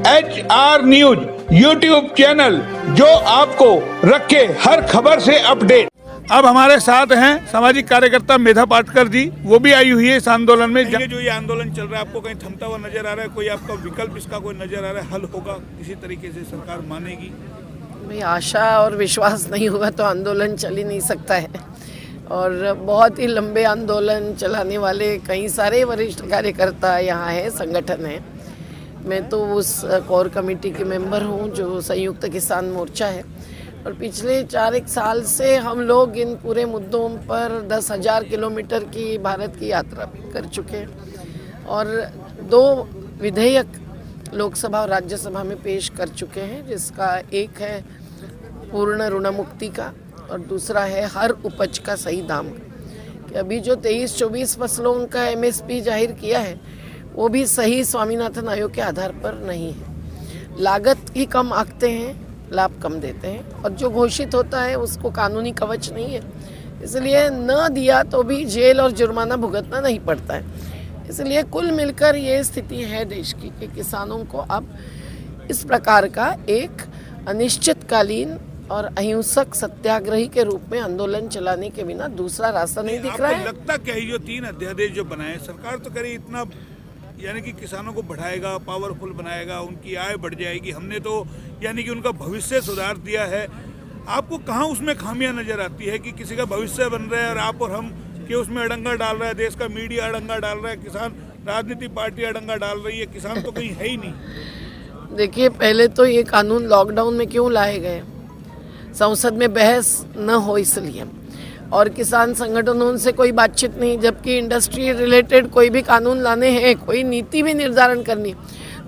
HR news YouTube channel, जो आपको रखे हर खबर से अपडेट। अब हमारे साथ हैं सामाजिक कार्यकर्ता मेधा पाटकर जी, वो भी आई हुई है इस आंदोलन में। जो ये आंदोलन चल रहा है, आपको कहीं थमता हुआ नजर आ रहा है? कोई आपका विकल्प इसका कोई नजर आ रहा है? हल होगा किसी तरीके से, सरकार मानेगी? भाई, आशा और विश्वास नहीं होगा तो आंदोलन चल ही नहीं सकता है। और बहुत ही लंबे आंदोलन चलाने वाले कई सारे वरिष्ठ कार्यकर्ता यहाँ हैं, संगठन है। मैं तो उस कोर कमेटी की मेंबर हूँ जो संयुक्त किसान मोर्चा है, और पिछले 4-1 साल से हम लोग इन पूरे मुद्दों पर 10,000 किलोमीटर की भारत की यात्रा कर चुके हैं और 2 विधेयक लोकसभा और राज्यसभा में पेश कर चुके हैं, जिसका एक है पूर्ण ऋण मुक्ति का और दूसरा है हर उपज का सही दाम। कि अभी जो 23-24 फसलों का MSP जाहिर किया है, वो भी सही स्वामीनाथन आयोग के आधार पर नहीं है। लागत ही कम आंकते हैं, लाभ कम देते हैं, और जो घोषित होता है उसको कानूनी कवच नहीं है, इसलिए न दिया तो भी जेल और जुर्माना भुगतना नहीं पड़ता है। इसलिए कुल मिलकर ये स्थिति है देश की कि किसानों को अब इस प्रकार का एक अनिश्चितकालीन और अहिंसक सत्याग्रही के रूप में आंदोलन चलाने के बिना दूसरा रास्ता नहीं दिख रहा है। लगता क्या है, जो 3 अध्यादेश जो बनाए सरकार तो करे इतना, यानी कि किसानों को बढ़ाएगा, पावरफुल बनाएगा, उनकी आय बढ़ जाएगी, हमने तो यानी कि उनका भविष्य सुधार दिया है। आपको कहाँ उसमें खामियां नजर आती है कि किसी का भविष्य बन रहा है और आप और हम कि उसमें अड़ंगा डाल रहा है, देश का मीडिया अड़ंगा डाल रहा है, किसान राजनीतिक पार्टी अड़ंगा डाल रही है, किसान तो कहीं है ही नहीं। देखिए, पहले तो ये कानून लॉकडाउन में क्यों लाए गए? संसद में बहस न हो इसलिए, और किसान संगठनों से कोई बातचीत नहीं, जबकि इंडस्ट्री रिलेटेड कोई भी कानून लाने हैं, कोई नीति भी निर्धारण करनी,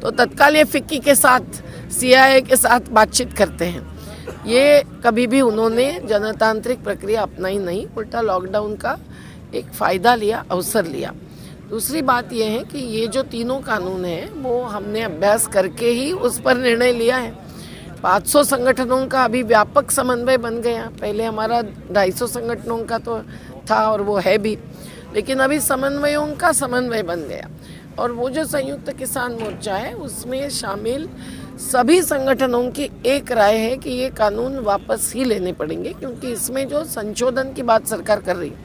तो तत्काल ये फिक्की के साथ, CIA के साथ बातचीत करते हैं। ये कभी भी उन्होंने जनतांत्रिक प्रक्रिया अपनाई नहीं, उल्टा लॉकडाउन का एक फ़ायदा लिया, अवसर लिया। दूसरी बात यह है कि ये जो तीनों कानून हैं वो हमने अभ्यास करके ही उस पर निर्णय लिया है। 500 संगठनों का अभी व्यापक समन्वय बन गया। पहले हमारा 250 संगठनों का तो था और वो है भी, लेकिन अभी समन्वयों का समन्वय बन गया। और वो जो संयुक्त किसान मोर्चा है उसमें शामिल सभी संगठनों की एक राय है कि ये कानून वापस ही लेने पड़ेंगे, क्योंकि इसमें जो संशोधन की बात सरकार कर रही है,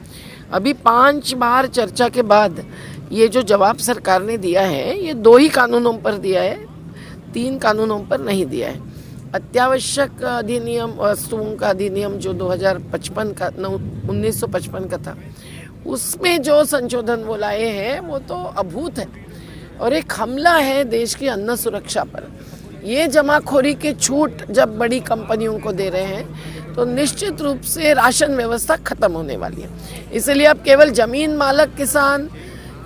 अभी 5 बार चर्चा के बाद ये जो जवाब सरकार ने दिया है, ये 2 ही कानूनों पर दिया है, 3 कानूनों पर नहीं दिया है। अत्यावश्यक अधिनियम, वस्तुओं का अधिनियम जो 1955 का था, उसमें जो संशोधन वो लाए हैं वो तो अभूत है और एक हमला है देश की अन्न सुरक्षा पर। ये जमाखोरी की छूट जब बड़ी कंपनियों को दे रहे हैं तो निश्चित रूप से राशन व्यवस्था खत्म होने वाली है। इसलिए अब केवल जमीन मालक किसान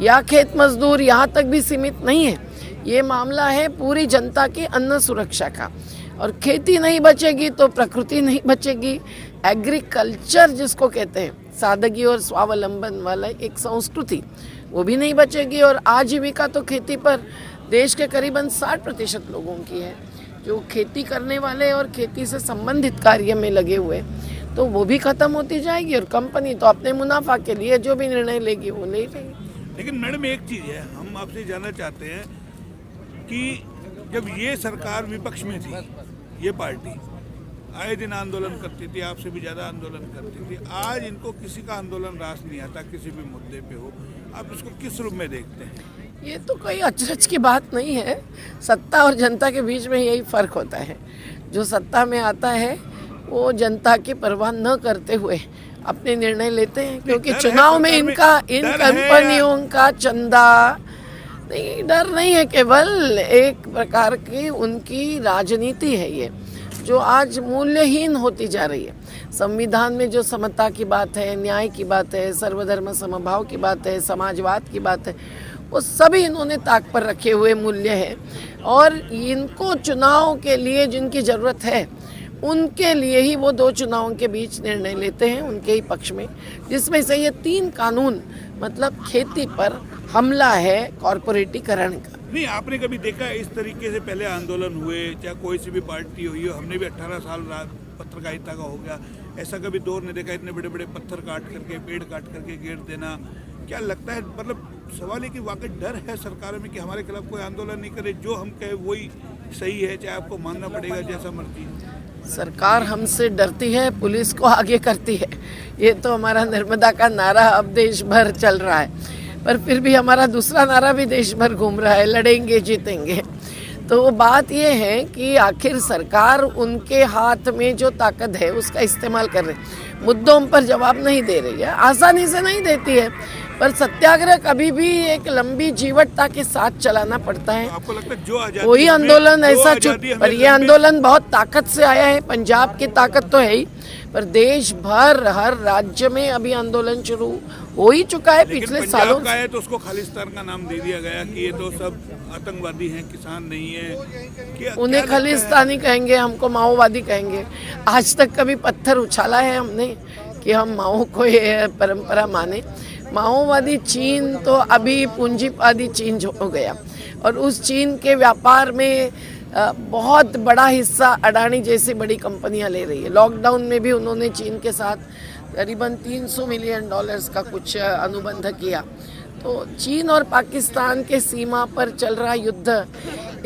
या खेत मजदूर यहाँ तक भी सीमित नहीं है, ये मामला है पूरी जनता की अन्न सुरक्षा का। और खेती नहीं बचेगी तो प्रकृति नहीं बचेगी। एग्रीकल्चर जिसको कहते हैं, सादगी और स्वावलंबन वाला एक संस्कृति, वो भी नहीं बचेगी। और आजीविका तो खेती पर देश के करीबन 60% लोगों की है जो खेती करने वाले और खेती से संबंधित कार्य में लगे हुए, तो वो भी खत्म होती जाएगी। और कंपनी तो अपने मुनाफा के लिए जो भी निर्णय लेगी वो ले लेगी। लेकिन मैडम, एक चीज़ है, हम आपसे जानना चाहते हैं कि जब ये सरकार विपक्ष में थी, ये पार्टी आए दिन आंदोलन करती थी, आपसे भी ज़्यादा आंदोलन करती थी, आज इनको किसी का आंदोलन रास नहीं आता, किसी भी मुद्दे पे हो, आप इसको किस रूप में देखते हैं? ये तो कोई अचरज की बात नहीं है। सत्ता और जनता के बीच में यही फ़र्क होता है। जो सत्ता में आता है वो जनता की परवाह न करते हुए अपने निर्णय लेते हैं, क्योंकि चुनाव में इन कंपनियों का चंदा नहीं, डर नहीं है, केवल एक प्रकार की उनकी राजनीति है ये, जो आज मूल्यहीन होती जा रही है। संविधान में जो समता की बात है, न्याय की बात है, सर्वधर्म समभाव की बात है, समाजवाद की बात है, वो सभी इन्होंने ताक पर रखे हुए मूल्य है। और इनको चुनाव के लिए जिनकी ज़रूरत है उनके लिए ही वो 2 चुनावों के बीच निर्णय लेते हैं, उनके ही पक्ष में, जिसमें से ये 3 कानून मतलब खेती पर हमला है कॉर्पोरेटीकरण का। नहीं, आपने कभी देखा इस तरीके से पहले आंदोलन हुए, चाहे कोई सी भी पार्टी हुई हो, हमने भी 18 साल पत्रकारिता का हो गया, ऐसा कभी दौर नहीं देखा, इतने बड़े बड़े पत्थर काट करके, पेड़ काट करके घेर देना। क्या लगता है, मतलब सवाल है कि वाकई डर है सरकार में कि हमारे खिलाफ कोई आंदोलन नहीं करे, जो हम कहे वही सही है, चाहे आपको मानना पड़ेगा जैसा मर्जी है। सरकार हमसे डरती है, पुलिस को आगे करती है। ये तो हमारा नर्मदा का नारा अब देश भर चल रहा है, पर फिर भी हमारा दूसरा नारा भी देश भर घूम रहा है, लड़ेंगे जीतेंगे। तो वो बात ये है कि आखिर सरकार उनके हाथ में जो ताकत है उसका इस्तेमाल कर रही है, मुद्दों पर जवाब नहीं दे रही है, आसानी से नहीं देती है। पर सत्याग्रह कभी भी एक लंबी जीवटता के साथ चलाना पड़ता है। आपको लगता है जो आजादी कोई आंदोलन हमें- जो ऐसा आजादी चुप, पर हमें ये आंदोलन बहुत ताकत से आया है। पंजाब की ताकत तो है ही, पर देश भर हर राज्य में अभी आंदोलन शुरू हो ही चुका है लेकिन पिछले पंजाब सालों का से। है तो उसको खालिस्तान का नाम दे दिया गया कि ये तो सब आतंकवादी हैं, किसान नहीं है। उन्हें क्या लगता है? खालिस्तानी कहेंगे, हमको माओवादी कहेंगे। आज तक कभी पत्थर उछाला है हमने कि हम माओ को ये परंपरा माने? माओवादी चीन तो अभी पूंजीवादी चीन हो गया, और उस चीन के व्यापार में बहुत बड़ा हिस्सा अडानी जैसी बड़ी कंपनियां ले रही है। लॉकडाउन में भी उन्होंने चीन के साथ करीबन $300 मिलियन का कुछ अनुबंध किया। तो चीन और पाकिस्तान के सीमा पर चल रहा युद्ध,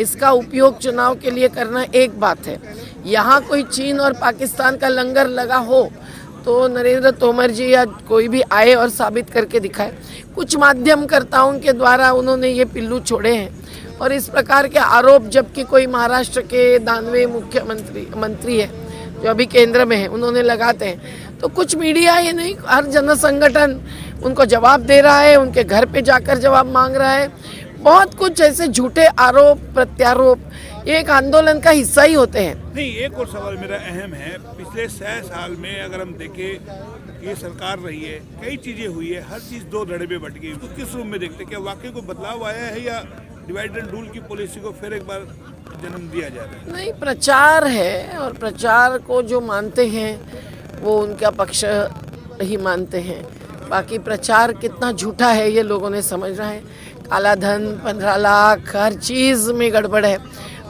इसका उपयोग चुनाव के लिए करना एक बात है। यहाँ कोई चीन और पाकिस्तान का लंगर लगा हो तो नरेंद्र तोमर जी या कोई भी आए और साबित करके दिखाए। कुछ माध्यमकर्ताओं के द्वारा उन्होंने ये पिल्लू छोड़े हैं, और इस प्रकार के आरोप, जबकि कोई महाराष्ट्र के 92 मंत्री है जो अभी केंद्र में है, उन्होंने लगाते हैं, तो कुछ मीडिया ये नहीं, हर जन संगठन उनको जवाब दे रहा है, उनके घर पे जाकर जवाब मांग रहा है। बहुत कुछ ऐसे झूठे आरोप प्रत्यारोप ये एक आंदोलन का हिस्सा ही होते हैं। नहीं, एक और सवाल मेरा अहम है। पिछले 6 साल में अगर हम देखें, ये सरकार रही है, कई चीजें हुई है, हर चीज 2 धड़े में बट गई। तो किस रूप में देखते, क्या वाकई को बदलाव आया है या डिवाइड एंड रूल की पॉलिसी को फिर एक बार जन्म दिया जा रहा है? नहीं, प्रचार है, और प्रचार को जो मानते हैं वो उनका पक्ष ही मानते हैं। बाकी प्रचार कितना झूठा है ये लोगों ने समझना है। काला धन, 15 लाख, हर चीज़ में गड़बड़ है।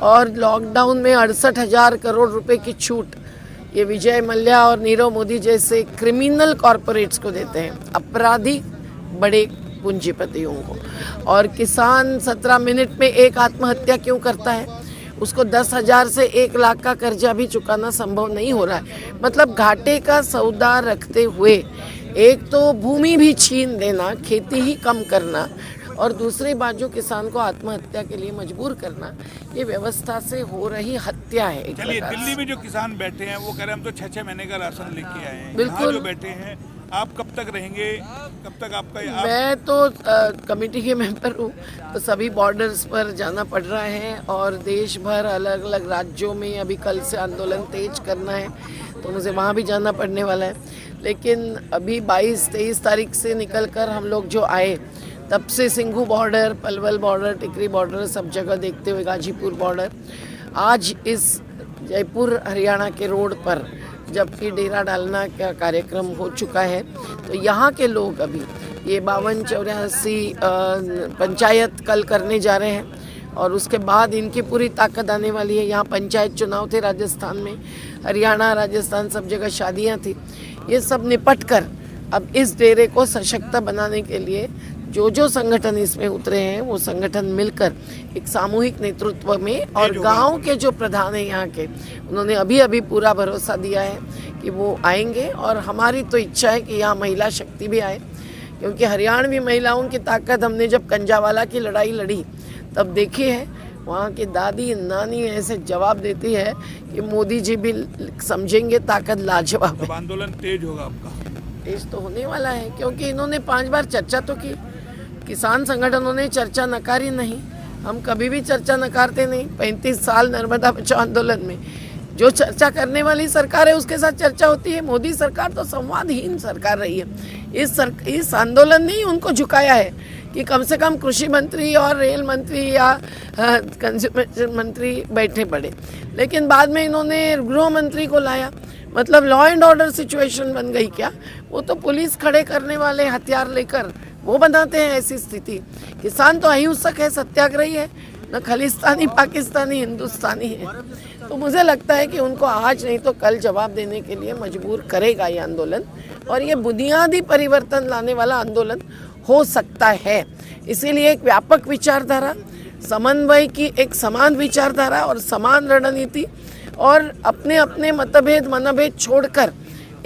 और लॉकडाउन में 68,000 करोड़ रुपए की छूट ये विजय मल्ल्या और नीरव मोदी जैसे क्रिमिनल कॉरपोरेट्स को देते हैं, अपराधी बड़े पूंजीपतियों को। और किसान 17 मिनट में एक आत्महत्या क्यों करता है? उसको 10,000 से 1 लाख का कर्जा भी चुकाना संभव नहीं हो रहा है। मतलब घाटे का सौदा रखते हुए एक तो भूमि भी छीन देना, खेती ही कम करना, और दूसरी बात जो किसान को आत्महत्या के लिए मजबूर करना, ये व्यवस्था से हो रही हत्या है एक चलिए, प्रकार से। दिल्ली में जो किसान बैठे हैं वो कह रहे हैं हम तो 6-6 महीने का राशन लेके आए हैं। बिल्कुल। यहाँ जो बैठे हैं, आप कब तक रहेंगे? कब तक आपका मैं तो कमेटी के मेंबर हूँ, तो सभी बॉर्डर्स पर जाना पड़ रहा है, और देश भर अलग अलग राज्यों में अभी कल से आंदोलन तेज करना है, तो मुझे वहाँ भी जाना पड़ने वाला है। लेकिन अभी 22-23 तारीख से निकल कर हम लोग जो आए, तब से सिंघू बॉर्डर, पलवल बॉर्डर, टिकरी बॉर्डर, सब जगह देखते हुए गाजीपुर बॉर्डर, आज इस जयपुर हरियाणा के रोड पर जबकि डेरा डालना का कार्यक्रम हो चुका है, तो यहाँ के लोग अभी ये 52-84 पंचायत कल करने जा रहे हैं, और उसके बाद इनकी पूरी ताकत आने वाली है। यहाँ पंचायत चुनाव थे राजस्थान में, हरियाणा, राजस्थान, सब जगह शादियाँ थी। ये सब निपट कर अब इस डेरे को सशक्त बनाने के लिए जो संगठन इसमें उतरे हैं, वो संगठन मिलकर एक सामूहिक नेतृत्व में, और गांव के जो प्रधान हैं यहाँ के, उन्होंने अभी पूरा भरोसा दिया है कि वो आएंगे। और हमारी तो इच्छा है कि यहाँ महिला शक्ति भी आए, क्योंकि हरियाणवी महिलाओं की ताकत हमने जब कंजावाला की लड़ाई लड़ी तब देखी है। वहाँ की दादी नानी ऐसे जवाब देती है कि मोदी जी भी समझेंगे ताकत लाजवाब है। अब आंदोलन तेज होगा आपका? तेज तो होने वाला है, क्योंकि इन्होंने 5 बार चर्चा तो की, किसान संगठनों ने चर्चा नकारी नहीं। हम कभी भी चर्चा नकारते नहीं। 35 साल नर्मदा बचाओ आंदोलन में जो चर्चा करने वाली सरकार है उसके साथ चर्चा होती है। मोदी सरकार तो संवादहीन सरकार रही है। इस आंदोलन ने ही उनको झुकाया है कि कम से कम कृषि मंत्री और रेल मंत्री या कंज्यूमर मंत्री बैठे पड़े, लेकिन बाद में इन्होंने गृह मंत्री को लाया। मतलब लॉ एंड ऑर्डर सिचुएशन बन गई क्या? वो तो पुलिस खड़े करने वाले हथियार लेकर वो बनाते हैं ऐसी स्थिति। किसान तो अहिंसक है, सत्याग्रही है, न खालिस्तानी पाकिस्तानी हिंदुस्तानी है। तो मुझे लगता है कि उनको आज नहीं तो कल जवाब देने के लिए मजबूर करेगा ये आंदोलन, और ये बुनियादी परिवर्तन लाने वाला आंदोलन हो सकता है। इसीलिए एक व्यापक विचारधारा, समन्वय की एक समान विचारधारा और समान रणनीति और अपने अपने मतभेद मनभेद छोड़कर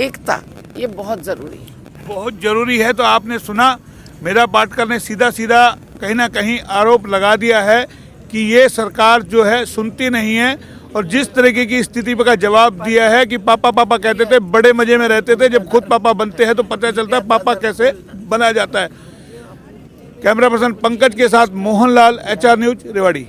एकता, ये बहुत ज़रूरी है। बहुत ज़रूरी है। तो आपने सुना, मेधा पाटकर ने सीधा सीधा कहीं ना कहीं आरोप लगा दिया है कि ये सरकार जो है सुनती नहीं है, और जिस तरीके की स्थिति का जवाब दिया है कि पापा पापा कहते थे, बड़े मजे में रहते थे, जब खुद पापा बनते हैं तो पता चलता है पापा कैसे बना जाता है। कैमरा पर्सन पंकज के साथ मोहनलाल, HR न्यूज, रेवाड़ी।